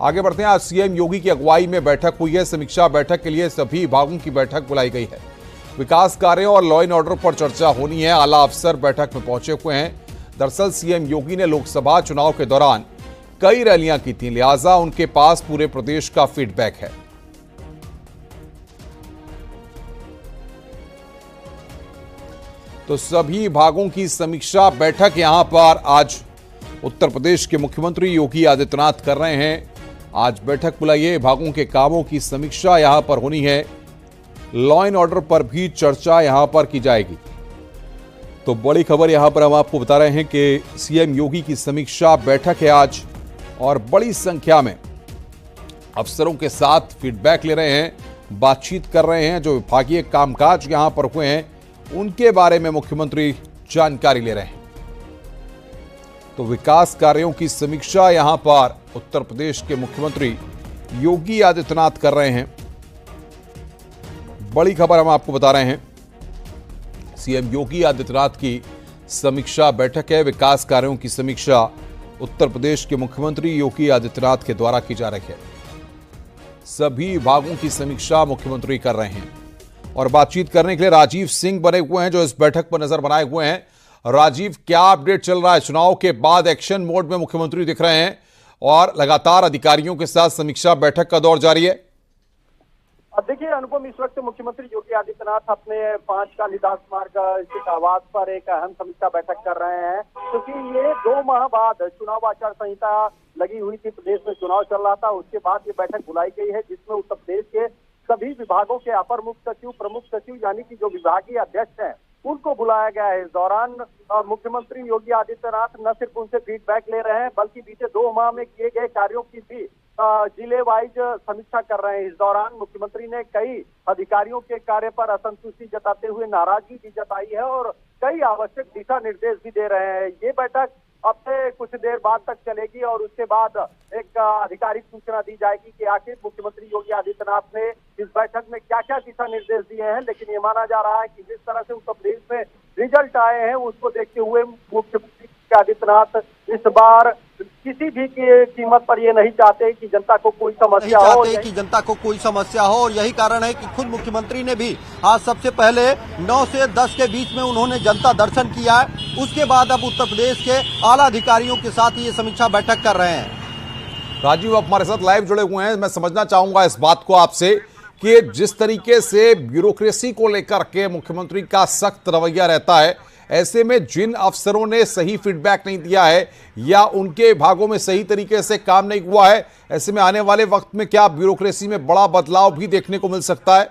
आगे बढ़ते हैं। आज सीएम योगी की अगुवाई में बैठक हुई है। समीक्षा बैठक के लिए सभी विभागों की बैठक बुलाई गई है। विकास कार्यों और लॉ एंड ऑर्डर पर चर्चा होनी है। आला अफसर बैठक में पहुंचे हुए हैं। दरअसल सीएम योगी ने लोकसभा चुनाव के दौरान कई रैलियां की थी, लिहाजा उनके पास पूरे प्रदेश का फीडबैक है। तो सभी विभागों की समीक्षा बैठक यहां पर आज उत्तर प्रदेश के मुख्यमंत्री योगी आदित्यनाथ कर रहे हैं। आज बैठक बुलाई है। विभागों के कामों की समीक्षा यहां पर होनी है। लॉ एंड ऑर्डर पर भी चर्चा यहां पर की जाएगी। तो बड़ी खबर यहां पर हम आपको बता रहे हैं कि सीएम योगी की समीक्षा बैठक है आज, और बड़ी संख्या में अफसरों के साथ फीडबैक ले रहे हैं, बातचीत कर रहे हैं। जो विभागीय कामकाज यहां पर हुए हैं उनके बारे में मुख्यमंत्री जानकारी ले रहे हैं। तो विकास कार्यों की समीक्षा यहां पर उत्तर प्रदेश के मुख्यमंत्री योगी आदित्यनाथ कर रहे हैं। बड़ी खबर हम आपको बता रहे हैं। सीएम योगी आदित्यनाथ की समीक्षा बैठक है। विकास कार्यों की समीक्षा उत्तर प्रदेश के मुख्यमंत्री योगी आदित्यनाथ के द्वारा की जा रही है। सभी विभागों की समीक्षा मुख्यमंत्री कर रहे हैं, और बातचीत करने के लिए राजीव सिंह बने हुए हैं जो इस बैठक पर नजर बनाए हुए हैं। राजीव, क्या अपडेट चल रहा है? चुनाव के बाद एक्शन मोड में मुख्यमंत्री दिख रहे हैं और लगातार अधिकारियों के साथ समीक्षा बैठक का दौर जारी है। देखिए अनुपम, इस वक्त मुख्यमंत्री योगी आदित्यनाथ अपने 5 कालिदास मार्ग स्थित आवास पर एक अहम समीक्षा बैठक कर रहे हैं, क्योंकि ये 2 माह बाद चुनाव आचार संहिता लगी हुई थी। प्रदेश में चुनाव चल रहा था, उसके बाद ये बैठक बुलाई गई है, जिसमें उत्तर प्रदेश के सभी विभागों के अपर मुख्य सचिव, प्रमुख सचिव यानी कि जो विभागीय अध्यक्ष हैं उनको बुलाया गया है। इस दौरान मुख्यमंत्री योगी आदित्यनाथ न सिर्फ उनसे फीडबैक ले रहे हैं, बल्कि बीते 2 माह में किए गए कार्यों की भी जिले वाइज समीक्षा कर रहे हैं। इस दौरान मुख्यमंत्री ने कई अधिकारियों के कार्य पर असंतुष्टि जताते हुए नाराजगी भी जताई है और कई आवश्यक दिशा निर्देश भी दे रहे हैं। ये बैठक अब से कुछ देर बाद तक चलेगी और उसके बाद एक आधिकारिक सूचना दी जाएगी कि आखिर मुख्यमंत्री योगी आदित्यनाथ ने इस बैठक में क्या क्या दिशा निर्देश दिए हैं। लेकिन ये माना जा रहा है कि जिस तरह से उत्तर प्रदेश में रिजल्ट आए हैं उसको देखते हुए मुख्यमंत्री आदित्यनाथ इस बार किसी भी कीमत पर ये नहीं चाहते कि जनता को कोई समस्या हो, और यही कारण है कि खुद मुख्यमंत्री ने भी आज सबसे पहले 9 से 10 के बीच में उन्होंने जनता दर्शन किया है। उसके बाद अब उत्तर प्रदेश के आला अधिकारियों के साथ ये समीक्षा बैठक कर रहे हैं। राजीव, आप हमारे साथ लाइव जुड़े हुए हैं। मैं समझना चाहूंगा इस बात को आपसे कि जिस तरीके से ब्यूरोक्रेसी को लेकर के मुख्यमंत्री का सख्त रवैया रहता है, ऐसे में जिन अफसरों ने सही फीडबैक नहीं दिया है या उनके विभागों में सही तरीके से काम नहीं हुआ है, ऐसे में आने वाले वक्त में क्या ब्यूरोक्रेसी में बड़ा बदलाव भी देखने को मिल सकता है?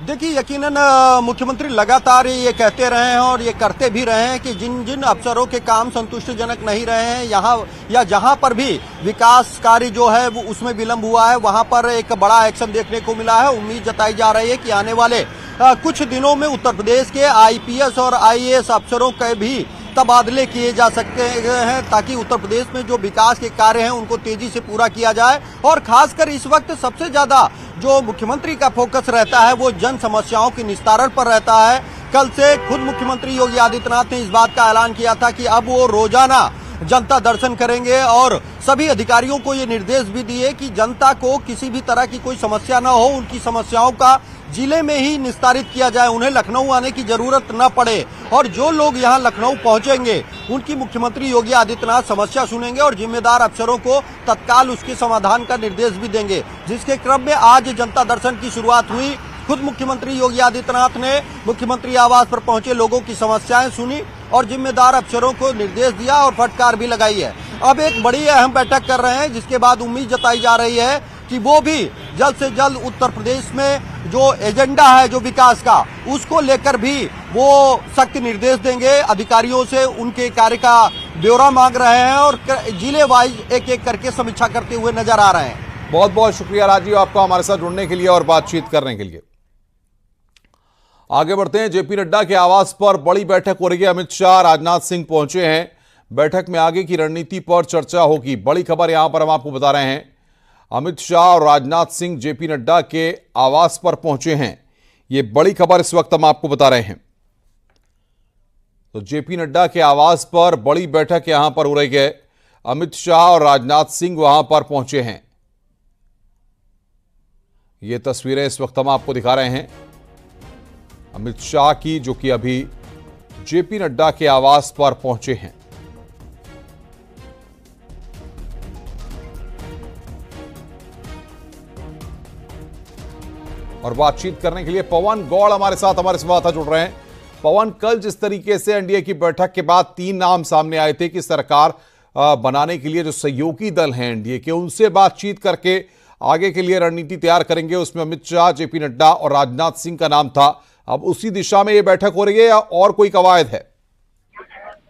देखिए, यकीनन मुख्यमंत्री लगातार ये कहते रहे हैं और ये करते भी रहे हैं कि जिन जिन अफसरों के काम संतुष्टिजनक नहीं रहे हैं, यहाँ या जहाँ पर भी विकास कार्य जो है वो उसमें विलंब हुआ है, वहाँ पर एक बड़ा एक्शन देखने को मिला है। उम्मीद जताई जा रही है कि आने वाले कुछ दिनों में उत्तर प्रदेश के आईपीएस और आईएएस अफसरों के भी तबादले किए जा सकते हैं, ताकि उत्तर प्रदेश में जो विकास के कार्य हैं उनको तेजी से पूरा किया जाए। और खासकर इस वक्त सबसे ज्यादा जो मुख्यमंत्री का फोकस रहता है वो जन समस्याओं के निस्तारण पर रहता है। कल से खुद मुख्यमंत्री योगी आदित्यनाथ ने इस बात का ऐलान किया था कि अब वो रोजाना जनता दर्शन करेंगे और सभी अधिकारियों को ये निर्देश भी दिए कि जनता को किसी भी तरह की कोई समस्या न हो, उनकी समस्याओं का जिले में ही निस्तारित किया जाए, उन्हें लखनऊ आने की जरूरत न पड़े। और जो लोग यहाँ लखनऊ पहुंचेंगे उनकी मुख्यमंत्री योगी आदित्यनाथ समस्या सुनेंगे और जिम्मेदार अफसरों को तत्काल उसके समाधान का निर्देश भी देंगे, जिसके क्रम में आज जनता दर्शन की शुरुआत हुई। खुद मुख्यमंत्री योगी आदित्यनाथ ने मुख्यमंत्री आवास पर पहुंचे लोगों की समस्याएं सुनी और जिम्मेदार अफसरों को निर्देश दिया और फटकार भी लगाई है। अब एक बड़ी अहम बैठक कर रहे हैं, जिसके बाद उम्मीद जताई जा रही है कि वो भी जल्द से जल्द उत्तर प्रदेश में जो एजेंडा है जो विकास का, उसको लेकर भी वो सख्त निर्देश देंगे। अधिकारियों से उनके कार्य का ब्यौरा मांग रहे हैं और जिले वाइज एक एक करके समीक्षा करते हुए नजर आ रहे हैं। बहुत बहुत शुक्रिया राजीव, आपका हमारे साथ जुड़ने के लिए और बातचीत करने के लिए। आगे बढ़ते हैं। जेपी नड्डा के आवास पर बड़ी बैठक हो रही है। अमित शाह, राजनाथ सिंह पहुंचे हैं। बैठक में आगे की रणनीति पर चर्चा होगी। बड़ी खबर यहां पर हम आपको बता रहे हैं। अमित शाह और राजनाथ सिंह जेपी नड्डा के आवास पर पहुंचे हैं। ये बड़ी खबर इस वक्त हम आपको बता रहे हैं। तो जेपी नड्डा के आवास पर बड़ी बैठक यहां पर हो रही है। अमित शाह और राजनाथ सिंह वहां पर पहुंचे हैं। ये तस्वीरें इस वक्त हम आपको दिखा रहे हैं अमित शाह की, जो कि अभी जेपी नड्डा के आवास पर पहुंचे हैं। और बातचीत करने के लिए पवन गौड़ हमारे संवाददाता जुड़ रहे हैं। पवन, कल जिस तरीके से एनडीए की बैठक के बाद 3 नाम सामने आए थे कि सरकार बनाने के लिए जो सहयोगी दल हैं एनडीए के, उनसे बातचीत करके आगे के लिए रणनीति तैयार करेंगे, उसमें अमित शाह, जेपी नड्डा और राजनाथ सिंह का नाम था। अब उसी दिशा में यह बैठक हो रही है या और कोई कवायद है?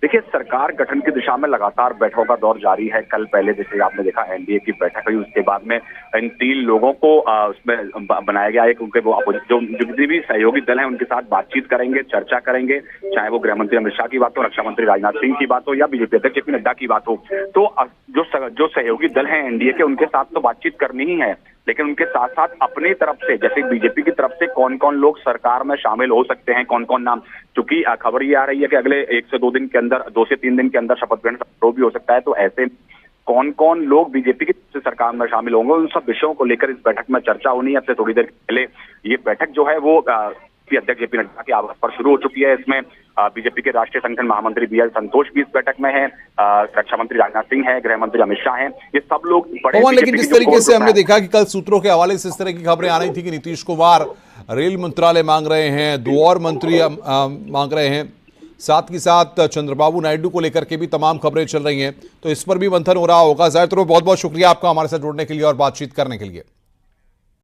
देखिए, सरकार गठन की दिशा में लगातार बैठकों का दौर जारी है। कल पहले जैसे आपने देखा एनडीए की बैठक हुई, उसके बाद में इन 3 लोगों को उसमें बनाया गया है, क्योंकि वो जो जितने भी सहयोगी दल हैं उनके साथ बातचीत करेंगे, चर्चा करेंगे, चाहे वो गृह मंत्री अमित शाह की बात हो, रक्षा मंत्री राजनाथ सिंह की बात हो या बीजेपी अध्यक्ष जेपी नड्डा की बात हो। तो जो सहयोगी दल हैं एनडीए के, उनके साथ तो बातचीत करनी ही है, लेकिन उनके साथ साथ अपनी तरफ से, जैसे बीजेपी की तरफ से कौन कौन लोग सरकार में शामिल हो सकते हैं, कौन कौन नाम, क्योंकि खबर ये आ रही है कि अगले 1 से 2 दिन के अंदर, 2 से 3 दिन के अंदर शपथ ग्रहण समारोह भी हो सकता है। तो ऐसे कौन कौन लोग बीजेपी की सरकार में शामिल होंगे, उन सब विषयों को लेकर इस बैठक में चर्चा होनी है। अब से थोड़ी देर पहले ये बैठक जो है वो अध्यक्ष जेपी नड्डा के आवास पर शुरू हो चुकी है। इसमें बीजेपी के राष्ट्रीय संगठन महामंत्री बीएल संतोष भी इस बैठक में है, रक्षा मंत्री राजनाथ सिंह है, गृह मंत्री अमित शाह हैं, ये सब लोग बड़े। लेकिन जिस तरीके से हमने देखा कि कल सूत्रों के हवाले से इस तरह की खबरें आ रही थी कि नीतीश कुमार रेल मंत्रालय मांग रहे हैं, 2 और मंत्री मांग रहे हैं, साथ ही साथ चंद्रबाबू नायडू को लेकर के भी तमाम खबरें चल रही हैं, तो इस पर भी मंथन हो रहा होगा। जाहिर तौर पर बहुत बहुत शुक्रिया आपका हमारे साथ जुड़ने के लिए और बातचीत करने के लिए।